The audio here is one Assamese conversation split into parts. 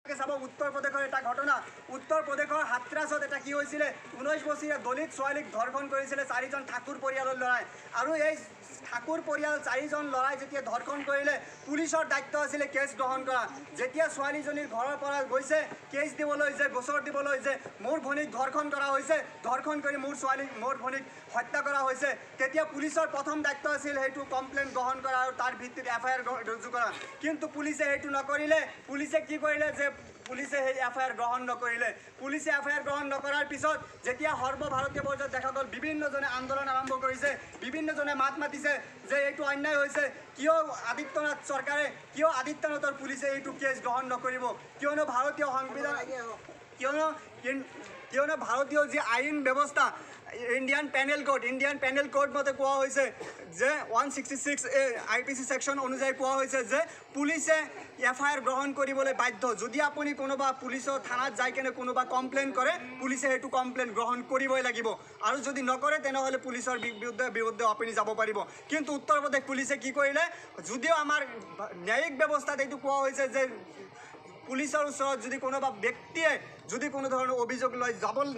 চাব উত্তৰ প্ৰদেশৰ এটা ঘটনা। উত্তৰ প্ৰদেশৰ হাথৰাছত এটা কি হৈছিলে, 19 বছৰীয়া দলিত ছোৱালীক ধৰ্ষণ কৰিছিলে 4জন ঠাকুৰ পৰিয়ালৰ ল'ৰাই। আৰু এই ঠাকুৰ পৰিয়াল 4জন ল'ৰাই যেতিয়া ধৰ্ষণ কৰিলে, পুলিচৰ দায়িত্ব আছিলে কেছ গ্ৰহণ কৰা। যেতিয়া ছোৱালীজনীৰ ঘৰৰ পৰা গৈছে কেছ দিবলৈ, যে গোচৰ দিবলৈ, যে মোৰ ভনীক ধৰ্ষণ কৰা হৈছে, ধৰ্ষণ কৰি মোৰ ভনীক হত্যা কৰা হৈছে, তেতিয়া পুলিচৰ প্ৰথম দায়িত্ব আছিল সেইটো কমপ্লেইন গ্ৰহণ কৰা আৰু তাৰ ভিত্তিত FIR ৰুজু কৰা। কিন্তু পুলিচে সেইটো নকৰিলে। পুলিচে কি কৰিলে, যে পুলিচে সেই FIR গ্ৰহণ নকৰিলে। পুলিচে FIR গ্ৰহণ নকৰাৰ পিছত যেতিয়া সৰ্বভাৰতীয় পৰ্যায়ত দেখা গ'ল, বিভিন্নজনে আন্দোলন আৰম্ভ কৰিছে, বিভিন্নজনে মাত মাতিছে যে এইটো অন্যায় হৈছে। কিয় আদিত্যনাথ চৰকাৰে, কিয় আদিত্যনাথৰ পুলিচে এইটো কেছ গ্ৰহণ নকৰিব? কিয়নো ভাৰতীয় সংবিধান, কিয়নো ভাৰতীয় যি আইন ব্যৱস্থা, ইণ্ডিয়ান পেনেল কোড মতে কোৱা হৈছে যে 166A IPC ছেকশ্যন অনুযায়ী কোৱা হৈছে যে পুলিচে FIR গ্ৰহণ কৰিবলৈ বাধ্য। যদি আপুনি কোনোবা পুলিচৰ থানাত যাই কেনে কোনোবা কমপ্লেইন কৰে, পুলিচে সেইটো কমপ্লেইন গ্ৰহণ কৰিবই লাগিব। আৰু যদি নকৰে তেনেহ'লে পুলিচৰ বিৰুদ্ধে আপুনি যাব পাৰিব। কিন্তু উত্তৰ প্ৰদেশ পুলিচে কি কৰিলে, যদিও আমাৰ ন্যায়িক ব্যৱস্থাত এইটো কোৱা হৈছে যে পুলিচৰ ওচৰত যদি কোনোবা ব্যক্তিয়ে যদি কোনো ধৰণৰ অভিযোগ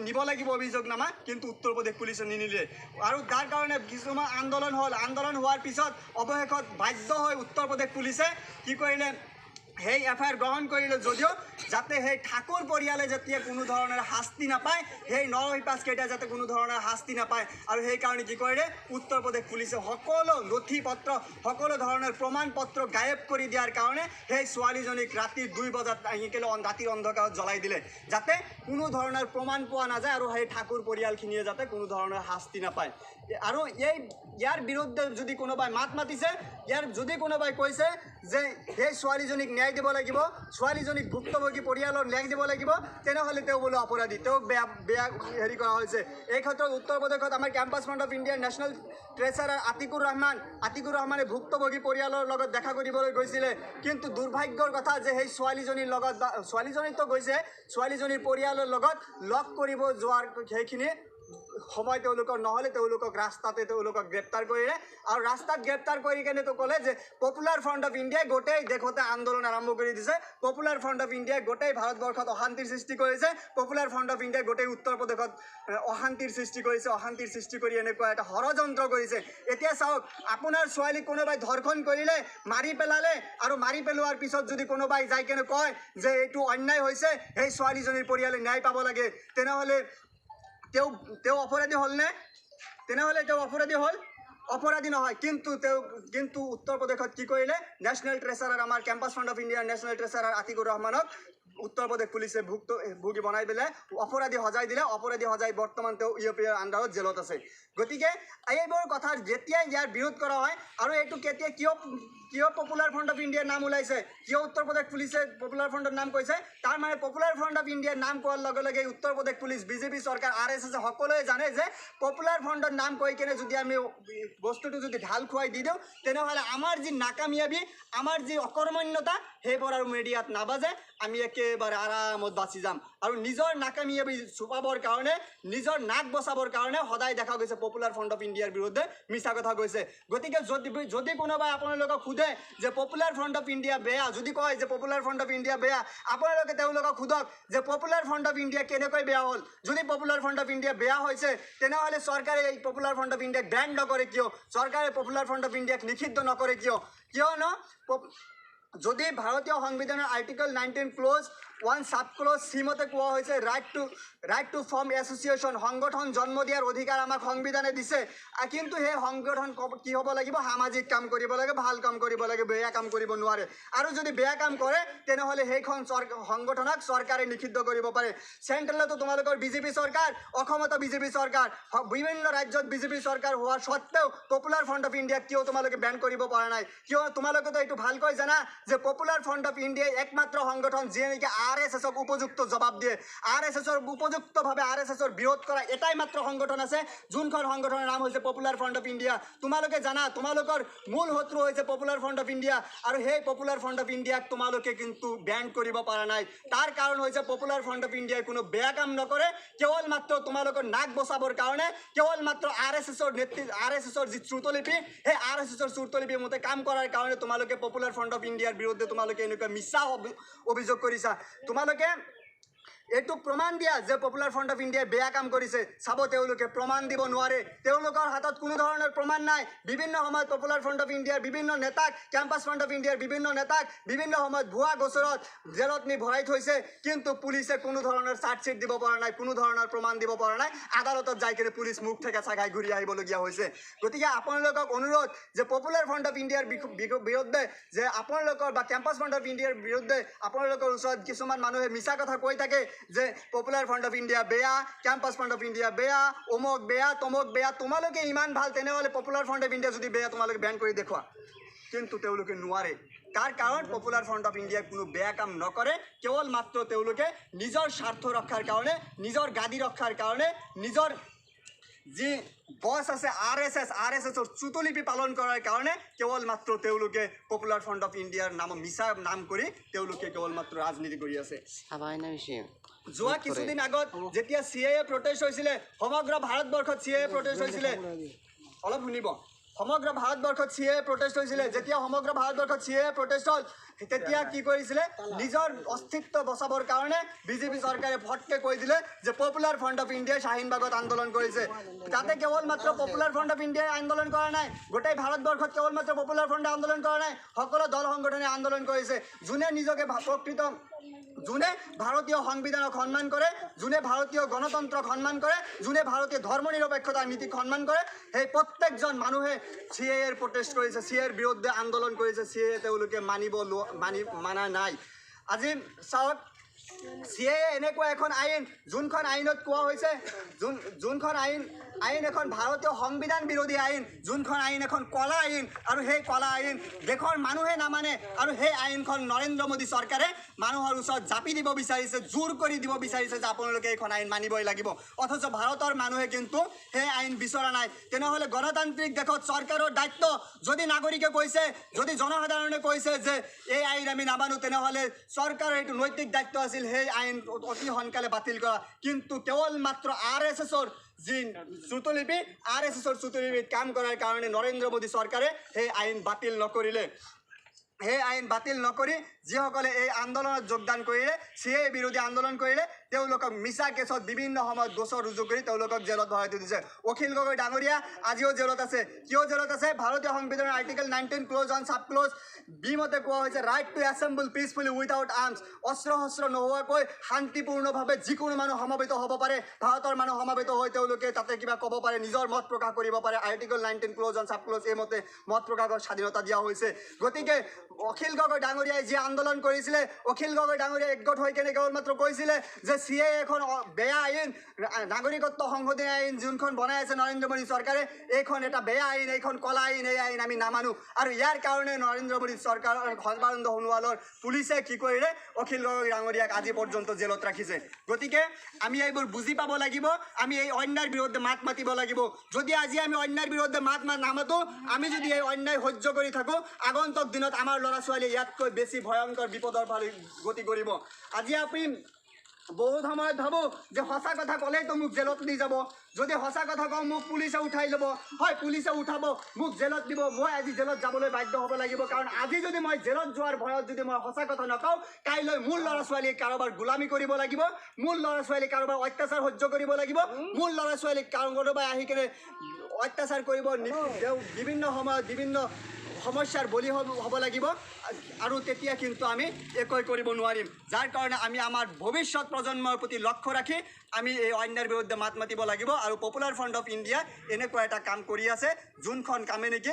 নিব লাগিব অভিযোগনামা, কিন্তু উত্তৰ প্ৰদেশ পুলিচে নিনিলে। আৰু তাৰ কাৰণে কিছুমান আন্দোলন হ'ল। আন্দোলন হোৱাৰ পিছত অৱশেষত বাধ্য হৈ উত্তৰ প্ৰদেশ পুলিচে কি কৰিলে, সেই FIR গ্ৰহণ কৰিলে, যদিও যাতে সেই ঠাকুৰ পৰিয়ালে যেতিয়া কোনো ধৰণৰ শাস্তি নাপায়, সেই নৰহিপাচকেইটা যাতে কোনো ধৰণৰ শাস্তি নাপায়। আৰু সেইকাৰণে কি কৰিলে, উত্তৰ প্ৰদেশ পুলিচে সকলো নথি পত্ৰ, সকলো ধৰণৰ প্ৰমাণ পত্ৰ গায়েব কৰি দিয়াৰ কাৰণে সেই ছোৱালীজনীক ৰাতি 2 বজাত আহি কেলে ৰাতিৰ অন্ধকাৰত জ্বলাই দিলে, যাতে কোনো ধৰণৰ প্ৰমাণ পোৱা নাযায় আৰু সেই ঠাকুৰ পৰিয়ালখিনিয়ে যাতে কোনো ধৰণৰ শাস্তি নাপায়। আৰু ইয়াৰ বিৰুদ্ধে যদি কোনোবাই মাত মাতিছে, যদি কোনোবাই কৈছে যে সেই ছোৱালীজনীক ন্যায় দিব লাগিব, ছোৱালীজনীক ভুক্তভোগী পৰিয়ালৰ ন্যায় দিব লাগিব, তেনেহ'লে তেওঁ বোলে অপৰাধী, তেওঁক বেয়া হেৰি কৰা হৈছে। এই ক্ষেত্ৰত উত্তৰ প্ৰদেশত আমাৰ কেম্পাছ ফ্ৰণ্ট অফ ইণ্ডিয়াৰ নেশ্যনেল ট্ৰেচাৰাৰ আতিকুৰ ৰহমানে ভুক্তভোগী পৰিয়ালৰ লগত দেখা কৰিবলৈ গৈছিলে। কিন্তু দুৰ্ভাগ্যৰ কথা যে সেই ছোৱালীজনীৰ লগত, ছোৱালীজনীতো গৈছে, ছোৱালীজনীৰ পৰিয়ালৰ লগত লগ কৰিব যোৱাৰ সেইখিনি সময় তেওঁলোকৰ নহ'লে তেওঁলোকক ৰাস্তাতে গ্ৰেপ্তাৰ কৰিলে। আৰু ৰাস্তাত গ্ৰেপ্তাৰ কৰি কেনেতো ক'লে যে পপুলাৰ ফ্ৰণ্ট অফ ইণ্ডিয়াই গোটেই দেশতে আন্দোলন আৰম্ভ কৰি দিছে, পপুলাৰ ফ্ৰণ্ট অফ ইণ্ডিয়াই গোটেই ভাৰতবৰ্ষত অশান্তিৰ সৃষ্টি কৰিছে, পপুলাৰ ফ্ৰণ্ট অফ ইণ্ডিয়াই গোটেই উত্তৰ প্ৰদেশত অশান্তিৰ সৃষ্টি কৰিছে, অশান্তিৰ সৃষ্টি কৰি এনেকুৱা এটা ষড়যন্ত্ৰ কৰিছে। এতিয়া চাওক, আপোনাৰ ছোৱালীক কোনোবাই ধৰ্ষণ কৰিলে, মাৰি পেলালে, আৰু মাৰি পেলোৱাৰ পিছত যদি কোনোবাই যাই কেনে কয় যে এইটো অন্যায় হৈছে, সেই ছোৱালীজনীৰ পৰিয়ালে ন্যায় পাব লাগে, তেনেহ'লে তেওঁ অপৰাধী হ'লনে? তেনেহ'লে তেওঁ অপৰাধী হ'ল? অপৰাধী নহয়। কিন্তু উত্তৰ প্ৰদেশত কি কৰিলে, নেশ্যনেল ট্ৰেচাৰাৰ, আমাৰ কেম্পাছ ফ্ৰণ্ট অফ ইণ্ডিয়াৰ নেশ্যনেল ট্ৰেচাৰাৰ আতিকুৰ ৰহমানক উত্তৰ প্ৰদেশ পুলিচে ভুক্তভোগী বনাই পেলাই অপৰাধী সজাই দিলে। অপৰাধী সজাই বৰ্তমান তেওঁ UPৰ আণ্ডাৰত জেলত আছে। গতিকে এইবোৰ কথা যেতিয়া ইয়াৰ বিৰোধ কৰা হয়, আৰু এইটো কিয় পপুলাৰ ফ্ৰণ্ট অফ ইণ্ডিয়াৰ নাম ওলাইছে, কিয় উত্তৰ প্ৰদেশ পুলিচে পপুলাৰ ফ্ৰণ্টৰ নাম কৈছে, তাৰ মানে পপুলাৰ ফ্ৰণ্ট অফ ইণ্ডিয়াৰ নাম কোৱাৰ লগে লগে উত্তৰ প্ৰদেশ পুলিচ, BJP চৰকাৰ, RSS সকলোৱে জানে যে পপুলাৰ ফ্ৰণ্টৰ নাম কৈ কেনে যদি আমি বস্তুটো যদি ঢাল খুৱাই দি দিওঁ, তেনেহ'লে আমাৰ যি নাকামিয়াবী, আমাৰ যি অকৰ্মণ্যতা, সেইবোৰ আৰু মিডিয়াত নাবাজে, আমি একেবাৰে আৰামত বাচি যাম। আৰু নিজৰ নাকামিয়াবী ছুপাবৰ কাৰণে, নিজৰ নাক বচাবৰ কাৰণে সদায় দেখা গৈছে পপুলাৰ ফ্ৰণ্ট অফ ইণ্ডিয়াৰ বিৰুদ্ধে মিছা কথা কৈছে। গতিকে যদি কোনোবাই আপোনালোকক সোধে যে পপুলাৰ ফ্ৰণ্ট অফ ইণ্ডিয়া বেয়া, যদি কয় যে পপুলাৰ ফ্ৰণ্ট অফ ইণ্ডিয়া বেয়া, আপোনালোকে তেওঁলোকক সোধক যে পপুলাৰ ফ্ৰণ্ট অফ ইণ্ডিয়া কেনেকৈ বেয়া হ'ল। যদি পপুলাৰ ফ্ৰণ্ট অফ ইণ্ডিয়া বেয়া হৈছে, তেনেহ'লে চৰকাৰে এই পপুলাৰ ফ্ৰণ্ট অফ ইণ্ডিয়াক বেন নকৰে কিয়? চৰকাৰে পপুলাৰ ফ্ৰণ্ট অফ ইণ্ডিয়াক নিষিদ্ধ নকৰে কিয়? কিয়নো যদি ভাৰতীয় সংবিধানৰ article 19 clause 1 sub clause C মতে কোৱা হৈছে ৰাইট টু ফৰ্ম এছ'চিয়েশ্যন, সংগঠন জন্ম দিয়াৰ অধিকাৰ আমাক সংবিধানে দিছে। কিন্তু সেই সংগঠন কি হ'ব লাগিব, সামাজিক কাম কৰিব লাগে, ভাল কাম কৰিব লাগে, বেয়া কাম কৰিব নোৱাৰে। আৰু যদি বেয়া কাম কৰে তেনেহ'লে সেইখন সংগঠনক চৰকাৰে নিষিদ্ধ কৰিব পাৰে। চেণ্ট্ৰেলতো তোমালোকৰ BJP চৰকাৰ, অসমতো BJP চৰকাৰ, বিভিন্ন ৰাজ্যত BJP চৰকাৰ হোৱাৰ স্বত্তেও পপুলাৰ ফ্ৰণ্ট অফ ইণ্ডিয়াক কিয় তোমালোকে বেন কৰিব পৰা নাই? কিয়? তোমালোকেতো এইটো ভালকৈ জানা যে পপুলাৰ ফ্ৰণ্ট অফ ইণ্ডিয়াই একমাত্ৰ সংগঠন যিয়ে নেকি RSSক উপযুক্ত জবাব দিয়ে। RSSৰ উপযুক্তভাৱে RSSৰ বিৰোধ কৰা এটাই মাত্ৰ সংগঠন আছে, যোনখন সংগঠনৰ নাম হৈছে পপুলাৰ ফ্ৰণ্ট অফ ইণ্ডিয়া। তোমালোকে জানা তোমালোকৰ মূল শত্ৰু হৈছে পপুলাৰ ফ্ৰণ্ট অফ ইণ্ডিয়া, আৰু সেই পপুলাৰ ফ্ৰণ্ট অফ ইণ্ডিয়াক তোমালোকে কিন্তু বেন কৰিব পৰা নাই। তাৰ কাৰণ হৈছে পপুলাৰ ফ্ৰণ্ট অফ ইণ্ডিয়াই কোনো বেয়া কাম নকৰে, কেৱল মাত্ৰ তোমালোকৰ নাক বচাবৰ কাৰণে, কেৱল মাত্ৰ RSSৰ যি শ্ৰুতলিপি, সেই RSSৰ শ্ৰুতলিপি মতে কাম কৰাৰ কাৰণে তোমালোকে পপুলাৰ ফ্ৰণ্ট অফ ইণ্ডিয়াৰ বিৰুদ্ধে তোমালোকে এনেকুৱা মিছা অভিযোগ কৰিছা। তোমালোকে এইটো প্ৰমাণ দিয়া যে পপুলাৰ ফ্ৰণ্ট অফ ইণ্ডিয়াই বেয়া কাম কৰিছে চাব তেওঁলোকে প্ৰমাণ দিব নোৱাৰে তেওঁলোকৰ হাতত কোনো ধৰণৰ প্ৰমাণ নাই বিভিন্ন সময়ত পপুলাৰ ফ্ৰণ্ট অফ ইণ্ডিয়াৰ বিভিন্ন নেতাক কেম্পাছ ফ্ৰণ্ট অফ ইণ্ডিয়াৰ বিভিন্ন নেতাক বিভিন্ন সময়ত ভুৱা গোচৰত জেলত নি ভৰাই থৈছে কিন্তু পুলিচে কোনো ধৰণৰ চাৰ্জশ্বিট দিব পৰা নাই কোনো ধৰণৰ প্ৰমাণ দিব পৰা নাই আদালতত যাই কিনে পুলিচ মুখ থেকে চাগাই ঘূৰি আহিবলগীয়া হৈছে গতিকে আপোনালোকক অনুৰোধ যে পপুলাৰ ফ্ৰণ্ট অফ ইণ্ডিয়াৰ বিৰুদ্ধে যে আপোনালোকৰ বা কেম্পাছ ফ্ৰণ্ট অফ ইণ্ডিয়াৰ বিৰুদ্ধে আপোনালোকৰ ওচৰত কিছুমান মানুহে মিছা কথা কৈ থাকে যে পপুলাৰ ফ্ৰণ্ট অফ ইণ্ডিয়া বেয়া কেম্পাছ ফ্ৰণ্ট অফ ইণ্ডিয়া বেয়া অমুক বেয়া তমুক বেয়া তোমালোকে ইমান ভাল তেনেহ'লে পপুলাৰ ফ্ৰণ্ট অফ ইণ্ডিয়া যদি বেয়া তোমালোকে বেন কৰি দেখুওৱা কিন্তু তেওঁলোকে নোৱাৰে তাৰ কাৰণ পপুলাৰ ফ্ৰণ্ট অফ ইণ্ডিয়াই কোনো বেয়া কাম নকৰে কেৱল মাত্ৰ তেওঁলোকে নিজৰ স্বাৰ্থ ৰক্ষাৰ কাৰণে নিজৰ গাদী ৰক্ষাৰ কাৰণে নিজৰ যি বছ আছে আৰ এছ এছৰ চুটলিপি পালন কৰাৰ কাৰণে কেৱল মাত্ৰ তেওঁলোকে পপুলাৰ ফ্ৰণ্ট অফ ইণ্ডিয়াৰ মিছা নাম কৰি তেওঁলোকে কেৱল মাত্ৰ ৰাজনীতি কৰি আছে যোৱা কিছুদিন আগত যেতিয়া CAA প্ৰটেষ্ট হৈছিলে সমগ্ৰ ভাৰতবৰ্ষত CAA প্ৰটেষ্ট হৈছিলে অলপ শুনিব সমগ্ৰ ভাৰতবৰ্ষত CAA প্ৰটেষ্ট হৈছিলে যেতিয়া সমগ্ৰ ভাৰতবৰ্ষত CAA প্ৰটেষ্ট হ'ল তেতিয়া কি কৰিছিলে নিজৰ অস্তিত্ব বচাবৰ কাৰণে বিজেপি চৰকাৰে ফটকে কৈ দিলে যে পপুলাৰ ফ্ৰণ্ট অফ ইণ্ডিয়াই শাহিনবাগত আন্দোলন কৰিছে তাতে কেৱল মাত্ৰ পপুলাৰ ফ্ৰণ্ট অফ ইণ্ডিয়াই আন্দোলন কৰা নাই গোটেই ভাৰতবৰ্ষত কেৱল মাত্ৰ পপুলাৰ ফ্ৰণ্টে আন্দোলন কৰা নাই সকলো দল সংগঠনে আন্দোলন কৰিছে যোনে নিজকে প্ৰকৃত যোনে ভাৰতীয় সংবিধানক সন্মান কৰে যোনে ভাৰতীয় গণতন্ত্ৰক সন্মান কৰে যোনে ভাৰতীয় ধৰ্ম নিৰপেক্ষতাৰ নীতিক সন্মান কৰে সেই প্ৰত্যেকজন মানুহে CAAৰ প্ৰটেষ্ট কৰিছে CAAৰ বিৰুদ্ধে আন্দোলন কৰিছে CAA তেওঁলোকে মানা নাই আজি চাওক CAA এনেকুৱা এখন আইন যোনখন আইনত কোৱা হৈছে যোনখন আইন এখন ভাৰতীয় সংবিধান বিৰোধী আইন যোনখন আইন এখন কলা আইন আৰু সেই কলা আইন দেশৰ মানুহে নামানে আৰু সেই আইনখন নৰেন্দ্ৰ মোদী চৰকাৰে মানুহৰ ওচৰত জাপি দিব বিচাৰিছে জোৰ কৰি দিব বিচাৰিছে যে আপোনালোকে এইখন আইন মানিবই লাগিব অথচ ভাৰতৰ মানুহে কিন্তু সেই আইন বিচৰা নাই তেনেহ'লে গণতান্ত্ৰিক দেশত চৰকাৰৰ দায়িত্ব যদি নাগৰিকে কৈছে যদি জনসাধাৰণে কৈছে যে এই আইন আমি নামানো তেনেহ'লে চৰকাৰৰ এইটো নৈতিক দায়িত্ব আছিল সেই আইন অতি সোনকালে বাতিল কৰা কিন্তু কেৱল মাত্ৰ RSSৰ যি চুটলিপি RSSৰ চুটলিপিত কাম কৰাৰ কাৰণে নৰেন্দ্ৰ মোদী চৰকাৰে সেই আইন বাতিল নকৰিলে সেই আইন বাতিল নকৰি যিসকলে এই আন্দোলনত যোগদান কৰিলে CAA বিৰোধী আন্দোলন কৰিলে তেওঁলোকক মিছা কেছত বিভিন্ন সময়ত গোচৰ ৰুজু কৰি তেওঁলোকক জেলত ভৰাই থৈ দিছে অখিল গগৈ ডাঙৰীয়া আজিও জেলত আছে কিয় জেলত আছে ভাৰতীয় সংবিধানৰ article 19 clause 1 sub clause B মতে কোৱা হৈছে right to assemble peacefully without arms অস্ত্ৰ শস্ত্ৰ নোহোৱাকৈ শান্তিপূৰ্ণভাৱে যিকোনো মানুহ সমবেত হ'ব পাৰে ভাৰতৰ মানুহ সমবেত হৈ তেওঁলোকে তাতে কিবা ক'ব পাৰে নিজৰ মত প্ৰকাশ কৰিব পাৰে আৰ্টিকেল 19 ক্লজ 1 সাব ক্লজ এই মতে মত প্ৰকাশৰ স্বাধীনতা দিয়া হৈছে গতিকে অখিল গগৈ ডাঙৰীয়াই যি আন্দোলন কৰিছিলে অখিল গগৈ ডাঙৰীয়াই একগোট হৈ কেনে কেৱল মাত্ৰ কৈছিলে যে CAA এখন বেয়া আইন নাগৰিকত্ব সংশোধনী আইন যোনখন বনাই আছে নৰেন্দ্ৰ মোদী চৰকাৰে এইখন এটা বেয়া আইন এইখন কলা আইন এই আইন আমি নামানো আৰু ইয়াৰ কাৰণে নৰেন্দ্ৰ মোদী চৰকাৰৰ সৰ্বানন্দ সোণোৱালৰ পুলিচে কি কৰিলে অখিল গগৈ ডাঙৰীয়াক আজি পৰ্যন্ত জেলত ৰাখিছে গতিকে আমি এইবোৰ বুজি পাব লাগিব আমি এই অন্যায়ৰ বিৰুদ্ধে মাত মাতিব লাগিব যদি আজি আমি অন্যায়ৰ বিৰুদ্ধে মাত নামাতো আমি যদি এই অন্যায় সহ্য কৰি থাকোঁ আগন্তুক দিনত আমাৰ ল'ৰা ছোৱালী ইয়াতকৈ বেছি ভয়ংকৰ বিপদৰ ফালে গতি কৰিব আজি আপুনি বহুত সময়ত ভাবোঁ যে সঁচা কথা ক'লেইতো মোক জেলত নি যাব যদি সঁচা কথা কওঁ মোক পুলিচে উঠাই ল'ব হয় পুলিচে উঠাব মোক জেলত দিব মই আজি জেলত যাবলৈ বাধ্য হ'ব লাগিব কাৰণ আজি যদি মই জেলত যোৱাৰ ভয়ত যদি মই সঁচা কথা নকওঁ কাইলৈ মোৰ ল'ৰা ছোৱালীয়ে কাৰোবাৰ গোলামী কৰিব লাগিব মোৰ ল'ৰা ছোৱালী কাৰোবাৰ অত্যাচাৰ সহ্য কৰিব লাগিব মোৰ ল'ৰা ছোৱালীক কোনোবাই আহি কিনে অত্যাচাৰ কৰিব বিভিন্ন সময়ত বিভিন্ন সমস্যাৰ বলি হ'ব লাগিব আৰু তেতিয়া কিন্তু আমি একোই কৰিব নোৱাৰিম যাৰ কাৰণে আমি আমাৰ ভৱিষ্যত প্ৰজন্মৰ প্ৰতি লক্ষ্য ৰাখি আমি এই অন্যায়ৰ বিৰুদ্ধে মাত মাতিব লাগিব আৰু পপুলাৰ ফ্ৰণ্ট অফ ইণ্ডিয়া এনেকুৱা এটা কাম কৰি আছে যোনখন কামে নেকি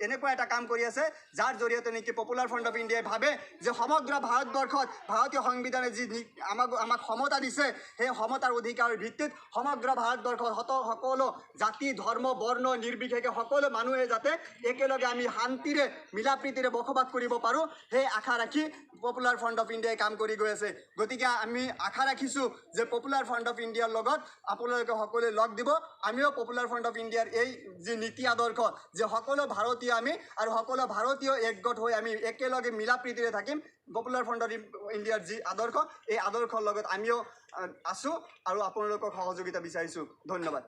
এনেকুৱা এটা কাম কৰি আছে যাৰ জৰিয়তে নেকি পপুলাৰ ফ্ৰণ্ট অফ ইণ্ডিয়াই ভাবে যে সমগ্ৰ ভাৰতবৰ্ষত ভাৰতীয় সংবিধানে যি আমাক সমতা দিছে সেই সমতাৰ অধিকাৰৰ ভিত্তিত সমগ্ৰ ভাৰতবৰ্ষত সকলো জাতি ধৰ্ম বৰ্ণ নিৰ্বিশেষে সকলো মানুহে যাতে একেলগে আমি শান্তিৰে মিলা প্ৰীতিৰে বসবাস কৰিব পাৰোঁ সেই আশা ৰাখি পপুলাৰ ফ্ৰণ্ট অফ ইণ্ডিয়াই কাম কৰি গৈ আছে গতিকে আমি আশা ৰাখিছোঁ যে পপুলাৰ ফ্ৰণ্ট অফ ইণ্ডিয়াৰ লগত আপোনালোকে সকলোৱে লগ দিব আমিও পপুলাৰ ফ্ৰণ্ট অফ ইণ্ডিয়াৰ এই যি নীতি আদৰ্শ যে সকলো ভাৰতীয় আমি আৰু সকলো ভাৰতীয় একগোট হৈ আমি একেলগে মিলা প্ৰীতিৰে থাকিম পপুলাৰ ফ্ৰণ্ট অফ ইণ্ডিয়াৰ যি আদৰ্শ এই আদৰ্শৰ লগত আমিও আছোঁ আৰু আপোনালোকক সহযোগিতা বিচাৰিছোঁ ধন্যবাদ